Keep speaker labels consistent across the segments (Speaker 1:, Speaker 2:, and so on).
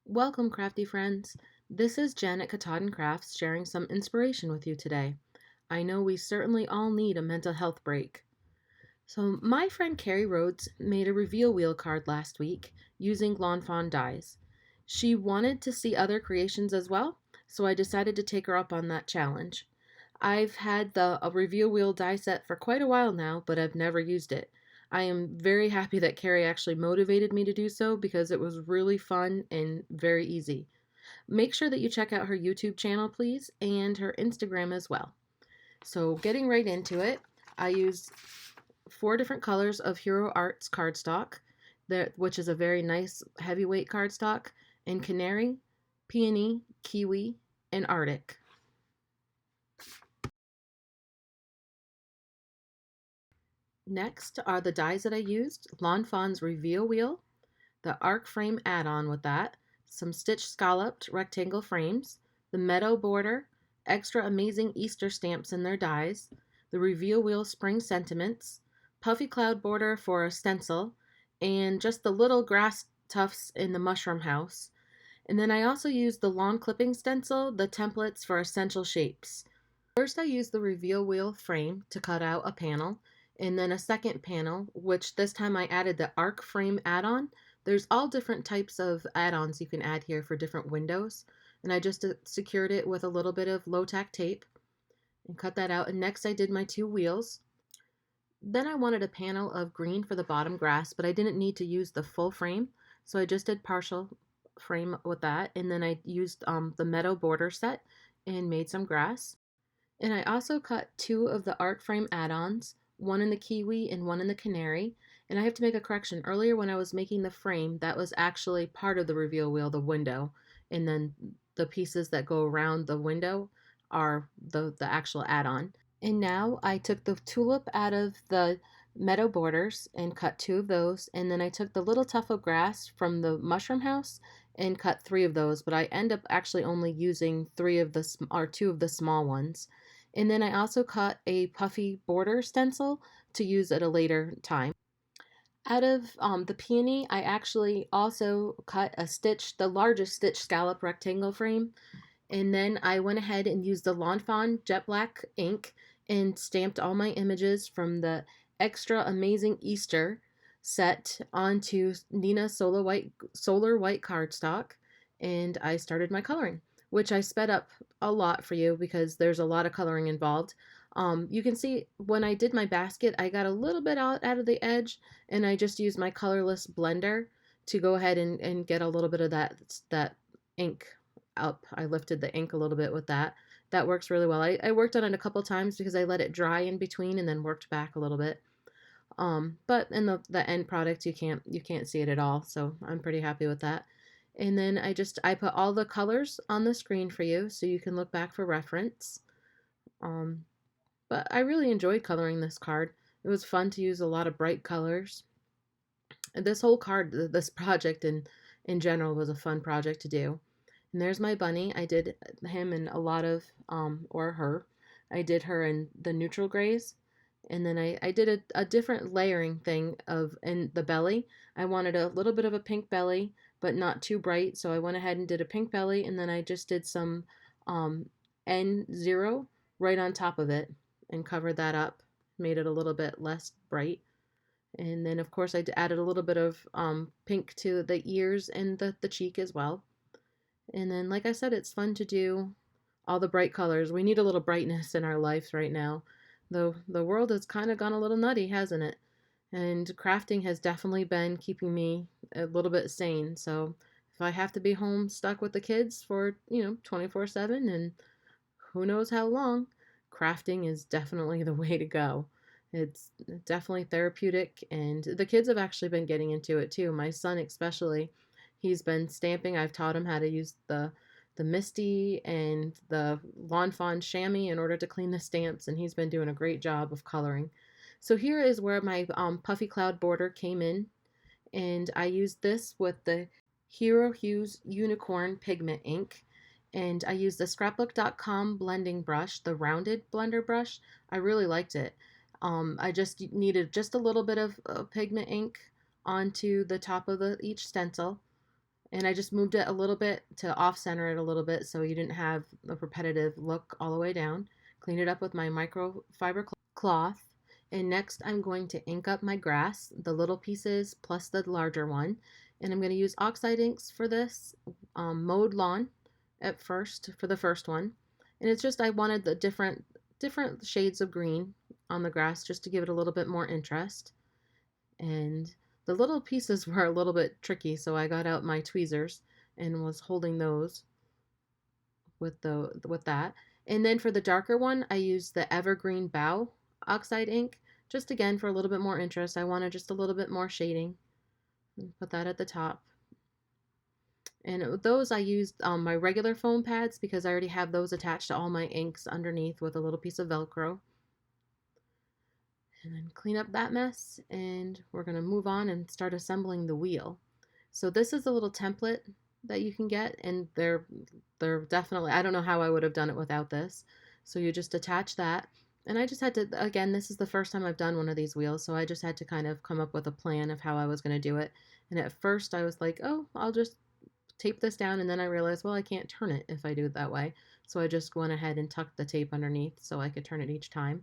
Speaker 1: Welcome, crafty friends. This is Jen at Katahdin Crafts sharing some inspiration with you today. I know we certainly all need a mental health break. So, my friend Carrie Rhoads made a reveal wheel card last week using Lawn Fawn dies. She wanted to see other creations as well, so I decided to take her up on that challenge. I've had the a reveal wheel die set for quite a while now, but I've never used it. I am very happy that Carrie actually motivated me to do so because it was really fun and very easy. Make sure that you check out her YouTube channel, please, and her Instagram as well. So, getting right into it, I used 4 different colors of Hero Arts cardstock, which is a very nice heavyweight cardstock, and Canary, Peony, Kiwi, and Arctic. Next are the dies that I used: Lawn Fawn's Reveal Wheel, the Arc Frame add-on with that, some stitched scalloped rectangle frames, the Meadow border, extra amazing Easter stamps in their dies, the Reveal Wheel Spring Sentiments, Puffy Cloud border for a stencil, and just the little grass tufts in the mushroom house. And then I also used the lawn clipping stencil, the templates for essential shapes. First, I used the reveal wheel frame to cut out a panel, and then a second panel, which this time I added the arc frame add-on. There's all different types of add-ons you can add here for different windows, and I just secured it with a little bit of low-tack tape and cut that out. And next I did my 2 wheels. Then I wanted a panel of green for the bottom grass, but I didn't need to use the full frame, so I just did partial frame with that, and then I used the Meadow border set and made some grass. And I also cut 2 of the arc frame add-ons, one in the kiwi and one in the canary. And I have to make a correction. Earlier when I was making the frame, that was actually part of the reveal wheel, the window. And then the pieces that go around the window are the actual add-on. And now I took the tulip out of the meadow borders and cut 2 of those. And then I took the little tuft of grass from the mushroom house and cut 3 of those. But I end up actually only using 2 of the small ones. And then I also cut a puffy border stencil to use at a later time. Out of the peony, I actually also cut the largest stitch scallop rectangle frame. And then I went ahead and used the Lawn Fawn jet black ink and stamped all my images from the Eggstra Amazing Easter set onto Nina Solar White cardstock, and I started my coloring, which I sped up a lot for you because there's a lot of coloring involved. You can see when I did my basket, I got a little bit out of the edge, and I just used my colorless blender to go ahead and get a little bit of that ink up. I lifted the ink a little bit with that. That works really well. I worked on it a couple times because I let it dry in between and then worked back a little bit. But in the end product, you can't see it at all, so I'm pretty happy with that. And then I put all the colors on the screen for you so you can look back for reference. But I really enjoyed coloring this card. It was fun to use a lot of bright colors. And this project in general was a fun project to do. And there's my bunny. I did him in a lot of, or her. I did her in the neutral grays. And then I did a different layering thing in the belly. I wanted a little bit of a pink belly, but not too bright. So I went ahead and did a pink belly. And then I just did some N0 right on top of it and covered that up. Made it a little bit less bright. And then, of course, I added a little bit of pink to the ears and the cheek as well. And then, like I said, it's fun to do all the bright colors. We need a little brightness in our lives right now. Though the world has kind of gone a little nutty, hasn't it? And crafting has definitely been keeping me a little bit sane. So if I have to be home stuck with the kids for, 24/7 and who knows how long, crafting is definitely the way to go. It's definitely therapeutic, and the kids have actually been getting into it too. My son especially, he's been stamping. I've taught him how to use the Misty and the Lawn Fawn chamois in order to clean the stamps, and he's been doing a great job of coloring. So here is where my puffy cloud border came in, and I used this with the Hero Hues Unicorn Pigment ink, and I used the scrapbook.com blending brush, the rounded blender brush. I really liked it. I just needed just a little bit of pigment ink onto the top of each stencil, And I just moved it a little bit to off center it a little bit so you didn't have a repetitive look all the way down. Clean it up with my microfiber cloth. And next I'm going to ink up my grass, the little pieces plus the larger one. And I'm going to use oxide inks for this, mowed lawn at first for the first one. And it's just I wanted the different shades of green on the grass just to give it a little bit more interest. And the little pieces were a little bit tricky, so I got out my tweezers and was holding those with that. And then for the darker one, I used the Evergreen Bow oxide ink, just again for a little bit more interest. I wanted just a little bit more shading. Put that at the top. And those I used my regular foam pads because I already have those attached to all my inks underneath with a little piece of Velcro. And then clean up that mess, and we're going to move on and start assembling the wheel. So this is a little template that you can get, and they're definitely, I don't know how I would have done it without this. So you just attach that, and I just had to, again, this is the first time I've done one of these wheels, so I just had to kind of come up with a plan of how I was going to do it. And at first I was like, oh, I'll just tape this down, and then I realized, well, I can't turn it if I do it that way. So I just went ahead and tucked the tape underneath so I could turn it each time.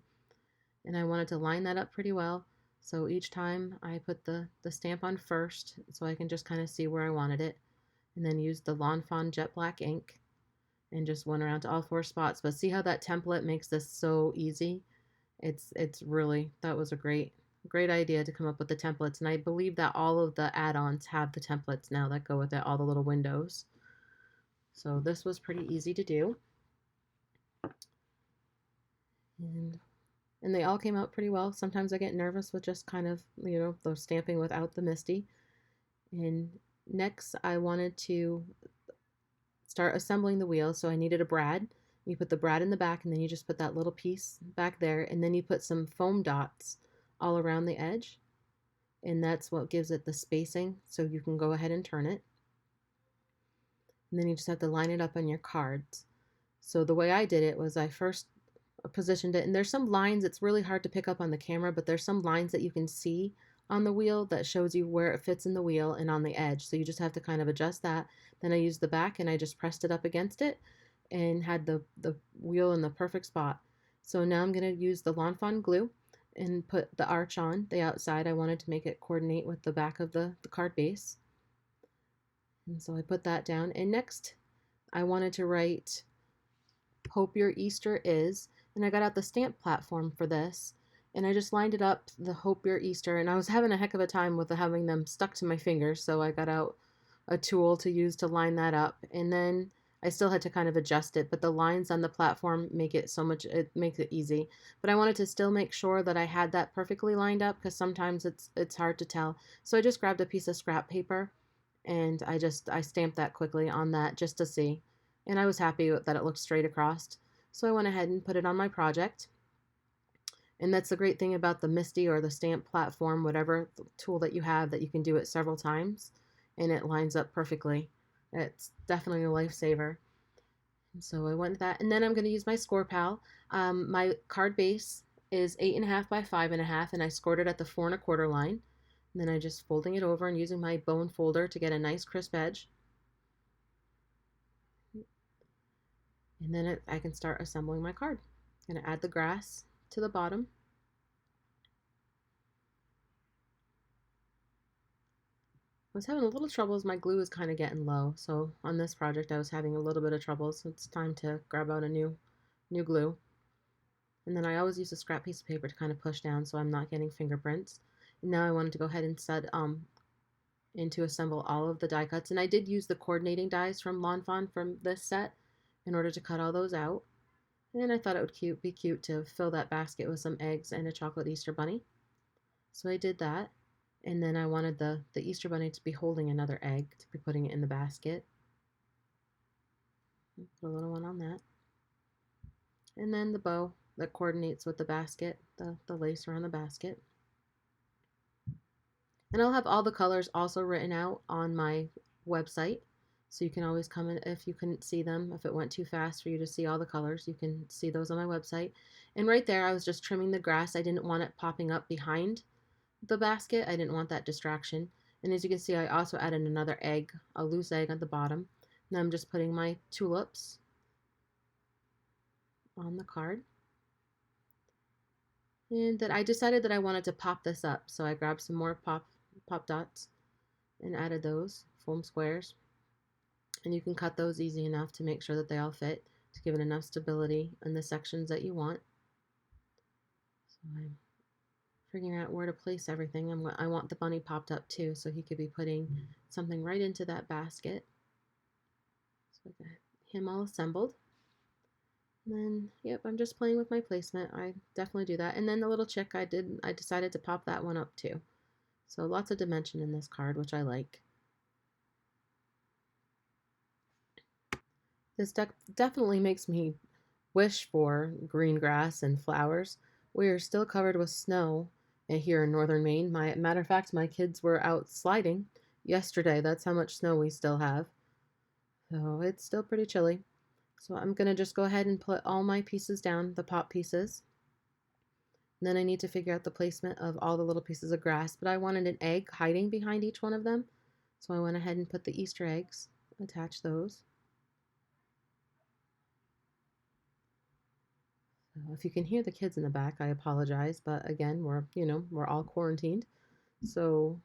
Speaker 1: And I wanted to line that up pretty well. So each time I put the stamp on first so I can just kind of see where I wanted it. And then use the Lawn Fawn jet black ink and just went around to all 4 spots. But see how that template makes this so easy? It's really, that was a great idea to come up with the templates. And I believe that all of the add-ons have the templates now that go with it, all the little windows. So this was pretty easy to do. And they all came out pretty well. Sometimes I get nervous with just kind of, you know, the stamping without the MISTI. And next I wanted to start assembling the wheel, so I needed a brad. You put the brad in the back, and then you just put that little piece back there, and then you put some foam dots all around the edge, and that's what gives it the spacing, so you can go ahead and turn it. And then you just have to line it up on your cards. So the way I did it was I first positioned it, and there's some lines, it's really hard to pick up on the camera, but there's some lines that you can see on the wheel that shows you where it fits in the wheel and on the edge, so you just have to kind of adjust that. Then I used the back and I just pressed it up against it and had the wheel in the perfect spot. So now I'm going to use the Lawn Fawn glue and put the arch on the outside. I wanted to make it coordinate with the back of the card base, and so I put that down. And next I wanted to write "Hope Your Easter Is," and I got out the stamp platform for this, and I just lined it up, the "Hope Your Easter," and I was having a heck of a time with having them stuck to my fingers, so I got out a tool to use to line that up. And then I still had to kind of adjust it, but the lines on the platform make it so much, it makes it easy. But I wanted to still make sure that I had that perfectly lined up, because sometimes it's hard to tell. So I just grabbed a piece of scrap paper, and I stamped that quickly on that just to see. And I was happy that it looked straight across. So I went ahead and put it on my project. And that's the great thing about the MISTI or the stamp platform, whatever tool that you have, that you can do it several times and it lines up perfectly. It's definitely a lifesaver. And so I went with that. And then I'm going to use my Score Pal. My card base is 8.5 by 5.5, and I scored it at the 4 1/4 line. And then I just folding it over and using my bone folder to get a nice crisp edge. And then I can start assembling my card. I'm going to add the grass to the bottom. I was having a little trouble as my glue is kind of getting low. So on this project I was having a little bit of trouble. So it's time to grab out a new glue. And then I always use a scrap piece of paper to kind of push down so I'm not getting fingerprints. And now I wanted to go ahead and set and to assemble all of the die cuts. And I did use the coordinating dies from Lawn Fawn from this set in order to cut all those out. And I thought it would be cute to fill that basket with some eggs and a chocolate Easter bunny. So I did that. And then I wanted the Easter bunny to be holding another egg, to be putting it in the basket. Put a little one on that. And then the bow that coordinates with the basket, the lace around the basket. And I'll have all the colors also written out on my website. So you can always come in if you couldn't see them. If it went too fast for you to see all the colors, you can see those on my website. And right there, I was just trimming the grass. I didn't want it popping up behind the basket. I didn't want that distraction. And as you can see, I also added another egg, a loose egg at the bottom. Now I'm just putting my tulips on the card. And then I decided that I wanted to pop this up, so I grabbed some more pop dots and added those foam squares. And you can cut those easy enough to make sure that they all fit, to give it enough stability in the sections that you want. So I'm figuring out where to place everything. I want the bunny popped up too, so he could be putting something right into that basket. So I got him all assembled. And then, yep, I'm just playing with my placement. I definitely do that. And then the little chick, I decided to pop that one up too. So lots of dimension in this card, which I like. This definitely makes me wish for green grass and flowers. We are still covered with snow here in northern Maine. Matter of fact, my kids were out sliding yesterday. That's how much snow we still have. So it's still pretty chilly. So I'm going to just go ahead and put all my pieces down, the pop pieces. And then I need to figure out the placement of all the little pieces of grass, but I wanted an egg hiding behind each one of them. So I went ahead and put the Easter eggs, attach those. So if you can hear the kids in the back, I apologize, but again, we're all quarantined. So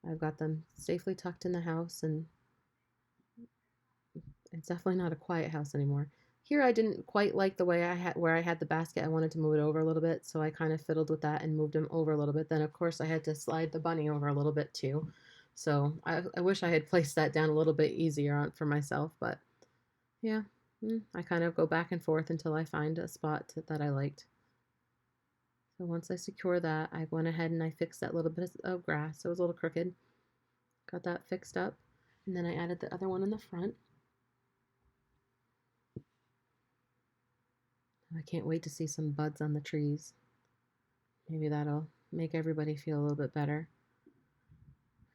Speaker 1: I've got them safely tucked in the house, and it's definitely not a quiet house anymore. Here I didn't quite like the way where I had the basket. I wanted to move it over a little bit, so I kind of fiddled with that and moved him over a little bit. Then of course I had to slide the bunny over a little bit too. So I wish I had placed that down a little bit easier for myself, but yeah, I kind of go back and forth until I find a spot that I liked. So once I secure that, I went ahead and I fixed that little bit of grass. So it was a little crooked. Got that fixed up. And then I added the other one in the front. I can't wait to see some buds on the trees. Maybe that'll make everybody feel a little bit better.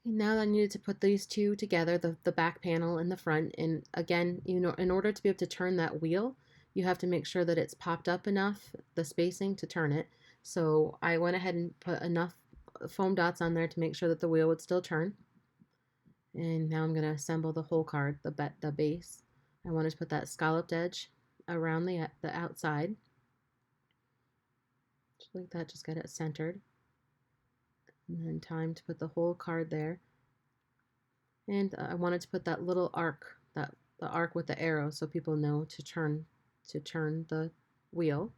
Speaker 1: And now I needed to put these two together, the back panel and the front. And again, in order to be able to turn that wheel, you have to make sure that it's popped up enough, the spacing, to turn it. So I went ahead and put enough foam dots on there to make sure that the wheel would still turn. And now I'm going to assemble the whole card, the base. I wanted to put that scalloped edge around the outside. Just like that, just get it centered. And then time to put the whole card there. And I wanted to put that little arc, the arc with the arrow, so people know to turn the wheel.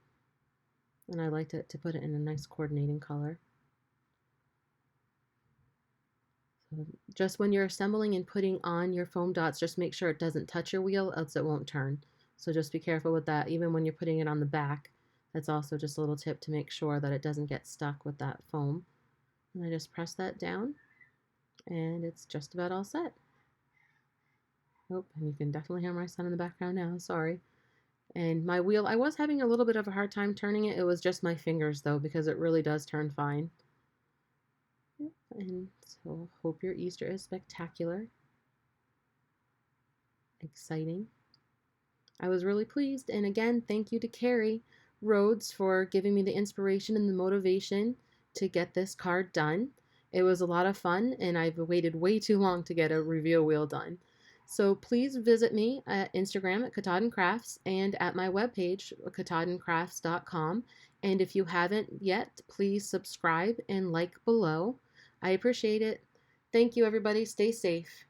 Speaker 1: And I liked it to put it in a nice coordinating color. So just when you're assembling and putting on your foam dots, just make sure it doesn't touch your wheel, else it won't turn. So just be careful with that. Even when you're putting it on the back, that's also just a little tip to make sure that it doesn't get stuck with that foam. And I just press that down, and it's just about all set. Oh, and you can definitely hear my son in the background now, sorry. And my wheel, I was having a little bit of a hard time turning it. It was just my fingers though, because it really does turn fine. And so hope your Easter is spectacular. Exciting. I was really pleased. And again, thank you to Carrie Rhoads for giving me the inspiration and the motivation to get this card done. It was a lot of fun, and I've waited way too long to get a reveal wheel done. So please visit me at Instagram at Katahdin Crafts and at my webpage, katahdinkrafts.com. And if you haven't yet, please subscribe and like below. I appreciate it. Thank you, everybody. Stay safe.